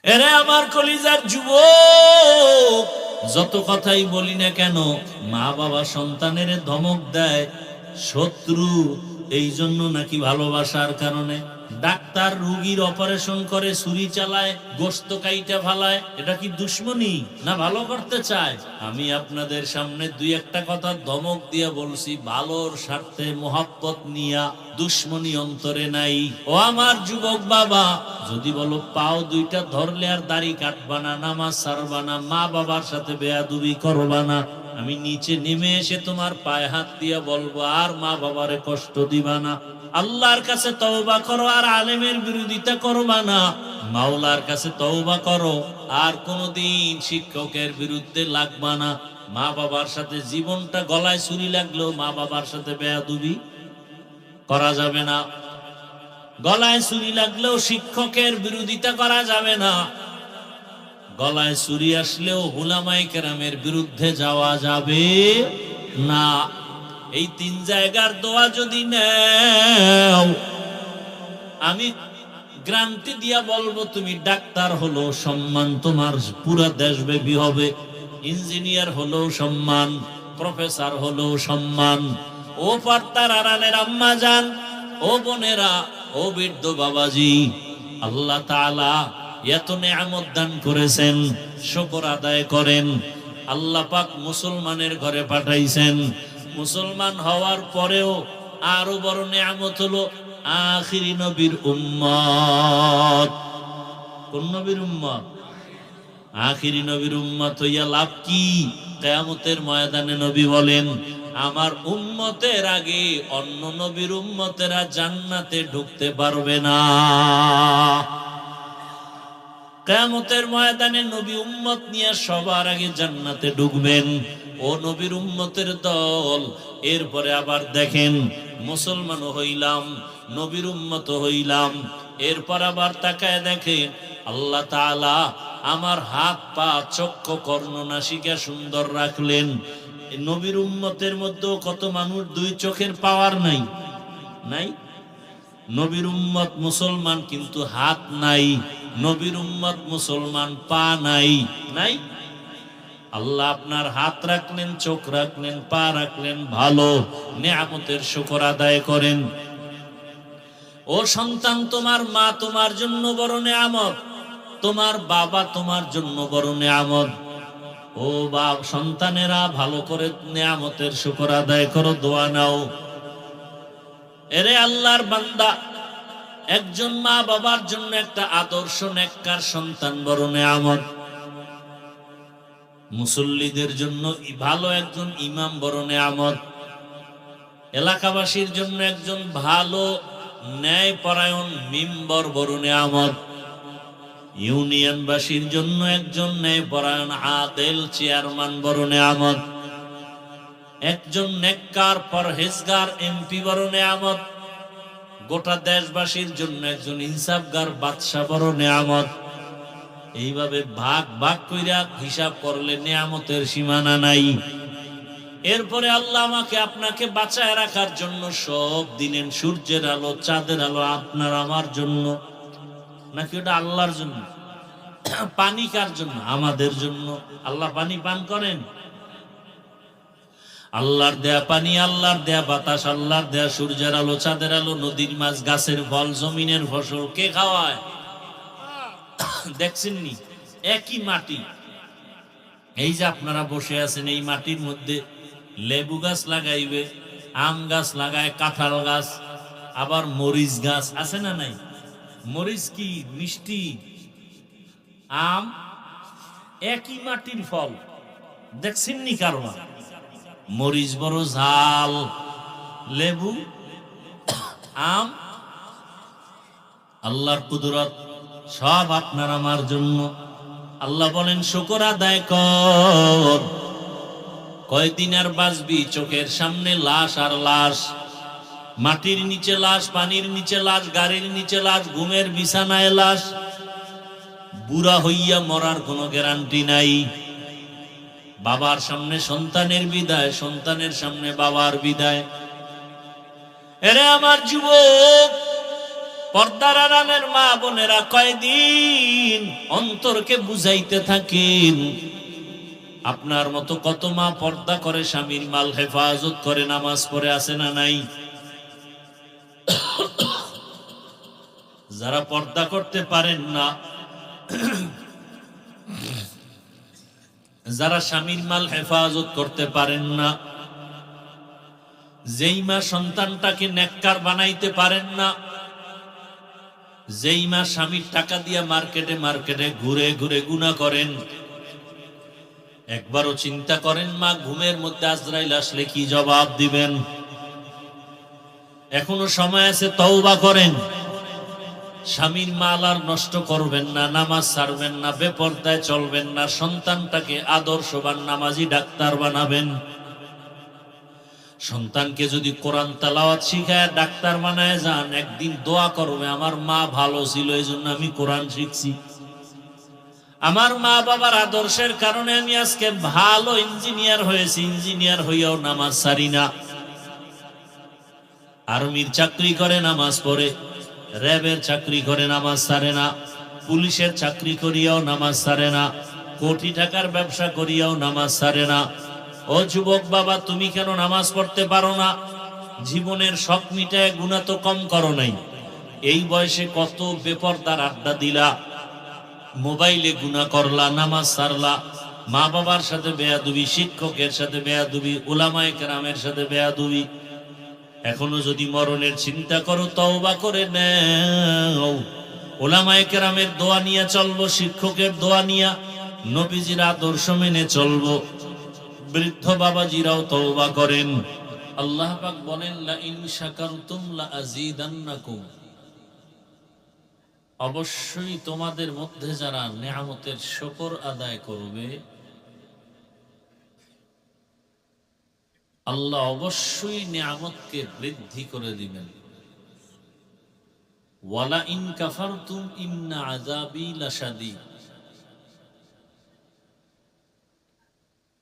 এরে আমার কলিজার যুবক, যত কথাই বলি না কেন, মা বাবা সন্তানের ধমক দেয় শত্রু, এই জন্য নাকি ভালোবাসার কারণে। ডাক্তার রোগীর অপারেশন করে, ছুরি চালায়, গোশত কাইটা ফালায়, এটা কি দুশ্মনী না ভালো করতে চায়? আমি আপনাদের সামনে দুই একটা কথা ধমক দিয়ে বলছি ভালোর স্বার্থে, মোহাব্বত নিয়া, দুশ্মনী অন্তরে নাই। ও আমার যুবক বাবা, যদি বলো পাও দুইটা ধরলে আর দাড়ি কাটবা না, নামাজ ছাড়বা না, মা বাবার সাথে বেয়াদবি করবা না, আমি নিচে নেমে এসে তোমার পায়ে হাত দিয়ে বলবো আর মা বাবারে কষ্ট দিবা না। আল্লাহর কাছে তওবা করো আর আলেমের বিরোধিতা করবা না। মাওলার কাছে তওবা করো আর কোনদিন শিক্ষকের বিরুদ্ধে লাগবা না। মা বাবার সাথে জীবনটা গলায় ছুরি লাগলেও মা বাবার সাথে বেয়াদবি করা যাবে না। গলায় ছুরি লাগলেও শিক্ষকের বিরোধিতা করা যাবে না। গলায় ছুরি আসলেও উলামায়ে কেরামের বিরুদ্ধে যাওয়া যাবে না। এই তিন জায়গার দোয়া যদি নেও, আমি গ্যারান্টি দিয়া বলবো তুমি ডাক্তার হলো সম্মান তোমার পুরো দেশব্যাপী হবে, ইঞ্জিনিয়ার হলো সম্মান, প্রফেসর হলো সম্মান। ও পর্দার আড়ালের আম্মা জান, ও বোনেরা, ও বৃদ্ধ বাবাজি, আল্লাহ তাআলা এত নেয়ামত দান করেছেন, শুকর আদায় করেন। আল্লাহ পাক মুসলমানের ঘরে পাঠাইছেন, মুসলমান হওয়ার পরেও আরো বড় নেয়ামত হলো আখিরি নবীর উম্মত। কোন নবীর উম্মত? আখিরি নবীর উম্মত হইয়া লাভ কি? কিয়ামতের ময়দানে নবী বলেন, আমার উম্মতের আগে অন্য নবীর উম্মতেরা জান্নাতে ঢুকতে পারবে না। কিয়ামতের ময়দানে নবী উম্মত নিয়ে সবার আগে জান্নাতে ঢুকবেন, ও নবীর উম্মতের দল। এরপরে আবার দেখেন, মুসলমান হইলাম, নবীর উম্মত হইলাম, এরপর আবার তাকায় দেখেন আল্লাহ তাআলা আমার হাত পা চক্ষু কর্ণ নাসিকা সুন্দর রাখলেন। নবীর উম্মতের মধ্যে কত মানুষ দুই চোখের পাওয়ার নাই, নাই? নবীর উম্মত মুসলমান কিন্তু হাত নাই, নবীর উম্মত মুসলমান পা নাই, নাই? আল্লাহ আপনার হাত রাখলেন, চোখ রাখলেন, পা রাখলেন, ভালো নেয়ামতের শুকর আদায় করেন। ও সন্তান, তোমার মা তোমার জন্য বড় নেয়ামত, তোমার বাবা তোমার জন্য বড় নেয়ামত। ও বাপ সন্তানেরা, ভালো করে নেয়ামতের শুকর আদায় করো, দোয়া নাও। এরে আল্লাহর বান্দা, একজন মা বাবার জন্য একটা আদর্শ নেককার সন্তান বড় নেয়ামত। মুসল্লিদের জন্য ভালো একজন ইমাম বড় নেয়ামত। এলাকাবাসীর জন্য একজন ভালো ন্যায়পরায়ণ মিম্বর বড় নেয়ামত। ইউনিয়নবাসীর জন্য একজন ন্যায়পরায়ণ আদেল চেয়ারম্যান বড় নেয়ামত। একজন নেককার পরহেজগার এমপি বড় নেয়ামত। গোটা দেশবাসীর জন্য একজন ইনসাফগার বাদশা বড় নেয়ামত। এইভাবে ভাগ ভাগ কইরা হিসাব করলে নেয়ামতের সীমানা নাই। এরপরে আল্লাহ আমাকে আপনাকে বাঁচায় রাখার জন্য সব দিলেন, সূর্যের আলো, চাঁদের আলো, আপনার আমার জন্য নাকি ওটা আল্লাহর জন্য? পানি কার জন্য? আমাদের জন্য। আল্লাহ পানি পান করেন? আল্লাহর দেয়া পানি, আল্লাহর দেয়া বাতাস, আল্লাহর দেয়া সূর্যের আলো, চাঁদের আলো, নদীর মাছ, গাছের ফল, জমিনের ফসল কে খাওয়ায়? দেখছেন নি? একই মাটি। এই যে আপনারা বসে আছেন, এই মাটির মধ্যে লেবু গাছ লাগাইবে, আম গাছ লাগায়, কাঁঠাল গাছ, আবার মরিচ গাছ আছে না নাই? মরিচ কি মিষ্টি, আম একই মাটির ফল। দেখছেন নি কারবা? মরিচ বড় ঝাল, লেবু, আম, আল্লাহর কুদরত সব আপনার আমার জন্য। আল্লাহ বলেন শুকর আদায় কর। কয়দিন আর বাঁচবি? চোখের সামনে লাশ আর লাশ, মাটির নিচে লাশ, পানির নিচে লাশ, গাড়ির নিচে লাশ, ঘুমের বিছানায় লাশ। বুড়া হইয়া মরার কোনো গ্যারান্টি নাই। বাবার সামনে সন্তানের বিদায়, সন্তানের সামনে বাবার বিদায়। এরে আমার যুবক, পর্দার আড়ালের মা বোনেরা কয়দিন অন্তরকে বুঝাইতে থাকেন। আপনার মতো কত মা পর্দা করে, স্বামীর মাল হেফাজত করে, নামাজ পড়ে, আছে না নাই? যারা পর্দা করতে পারেন না, যারা স্বামীর মাল হেফাজত করতে পারেন না, যেই মা সন্তানটাকে নেককার বানাইতে পারেন না, যেই মা স্বামীর টাকা দিয়া মার্কেটে মার্কেটে ঘুরে ঘুরে গুনাহ করেন, একবারও চিন্তা করেন মা ঘুমের মধ্যে আজরাইল আসলে কি জবাব দিবেন? এখনো সময় আছে, তওবা করেন। স্বামীর মাল আর নষ্ট করবেন না, নামাজ ছাড়বেন না, বেপরদায় চলবেন না, সন্তানটাকে আদর্শবান নামাজি ডাক্তার বানাবেন। সন্তানকে যদি কোরআন তেলাওয়াত শিখায় ডাক্তার বানায় যান, একদিন দোয়া করবে, আমার মা ভালো ছিল এই জন্য আমি কোরআন শিখছি, আমার মা বাবার আদর্শের কারণে আমি আজকে ভালো ইঞ্জিনিয়ার হয়েছি, ইঞ্জিনিয়ার হইয়াও নামাজ ছাড়ি না। আর্মির চাকরি করে নামাজ পড়ে, র্যাবের চাকরি করে নামাজ ছাড়ে না, পুলিশের চাকরি করিয়াও নামাজ ছাড়ে না, কোটি টাকার ব্যবসা করিয়াও নামাজ ছাড়ে না। ও যুবক বাবা, তুমি কেন নামাজ পড়তে পারো না? জীবনের শখ মিটায়, গুনাহ তো কম করো নাই। এই বয়সে কত বেপরদার আড্ডা দিলা, মোবাইলে গুনাহ করলা, নামাজ ছাড়লা, মা বাবার সাথে বেয়াদবি, শিক্ষকের সাথে বেয়াদবি, উলামায়ে কেরামের সাথে বেয়াদবি। এখনো যদি মরণের চিন্তা করো, তওবা করে নাও। উলামায়ে কেরামের দোয়া নিয়ে চলবো, শিক্ষকের দোয়া নিয়ে, নবীজির আদর্শ মেনে চলবো। বৃদ্ধ বাবাজিরাও তওবা করেন। আল্লাহ পাক বলেন, লা ইন শাকারতুম লা আযীদান্নাকুম, অবশ্যই তোমাদের মধ্যে যারা নেয়ামতের শুকর আদায় করবে, আল্লাহ অবশ্যই নেয়ামতকে বৃদ্ধি করে দিবেন। ওয়ালা ইন কাফারতুম ইন্না আযাবি লাশাদীদ,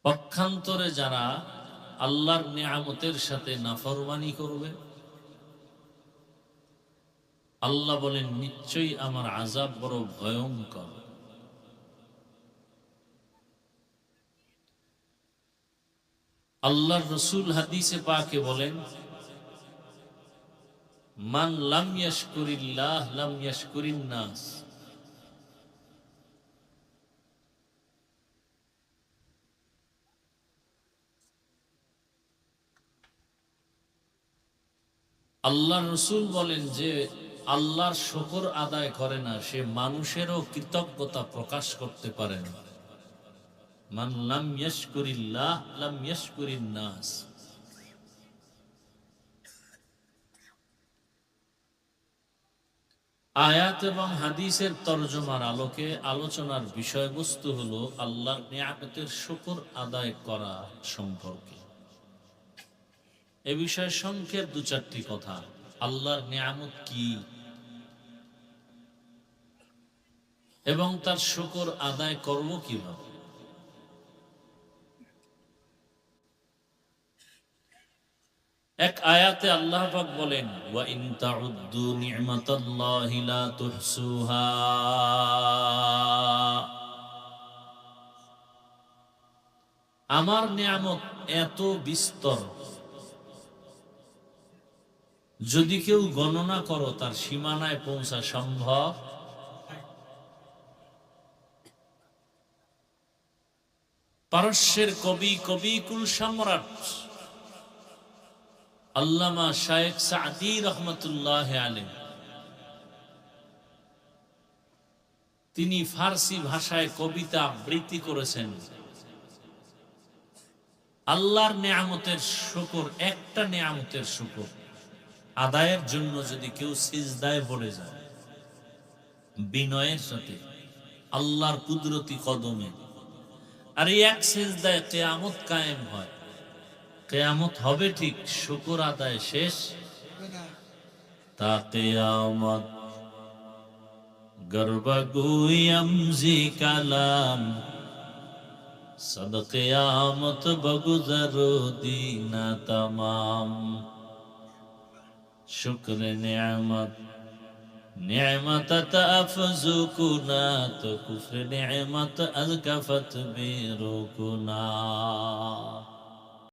পক্ষান্তরে যারা আল্লাহর নেয়ামতের সাথে নাফরমানি করবে, আল্লাহ বলেন নিশ্চয়ই আমার আযাব বড় ভয়ঙ্কর। আল্লাহর রাসূল হাদিসে পাকে বলেন, মান লাম ইয়াশকুরিল্লাহ লাম ইয়াশকুরিন নাস, আল্লাহর রাসূল বলেন যে আল্লাহর শুকর আদায় করে না, সে মানুষেরও কৃতজ্ঞতা প্রকাশ করতে পারে না। মান লাম ইয়াশকুরিল্লাহ লাম ইয়াশকুরিন নাস। আয়াত এবং হাদিসের তরজমার আলোকে আলোচনার বিষয়বস্তু হলো আল্লাহর নিয়ামতের শুকর আদায় করা সম্পর্কে। এ বিষয়ে সংক্ষেপ দু চারটি কথা। আল্লাহর নিয়ামত কি এবং তার শুকর আদায় করব কিভাবে। এক আয়াতে আল্লাহ পাক বলেন, ওয়া ইন তাউদ্দু নি'মাতাল্লাহি লা তুহসুহা, আমার নিয়ামত এত বিস্তর, যদি কেউ গণনা করো তার সীমানায় পৌঁছা সম্ভব। পারস্যের কবি, কবিকুল সম্রাট আল্লামা শায়েখ সাদি রহমতুল্লাহ আলাইহি, তিনি ফার্সি ভাষায় কবিতা আবৃত্তি করেছেন। আল্লাহর নিয়ামতের শুকর, একটা নিয়ামতের শুকর আদায়ের জন্য যদি কেউ সিজদায় পড়ে যায় বিনয়ের সাথে আল্লাহর কুদরতি কদমে, আর এই এক সিজদায় কিয়ামত কায়েম হয়। কিয়ামত হবে ঠিক, শুকর আদায় শেষ তা কিয়ামত গর্বগুয়াম জি কালাম সদ কিয়ামত বগুজরো দিনা তমাম। শুকর নিয়ামত नेमत तफजुकुना तो कुफ्र नेमत अज़कफत बेरुकुना।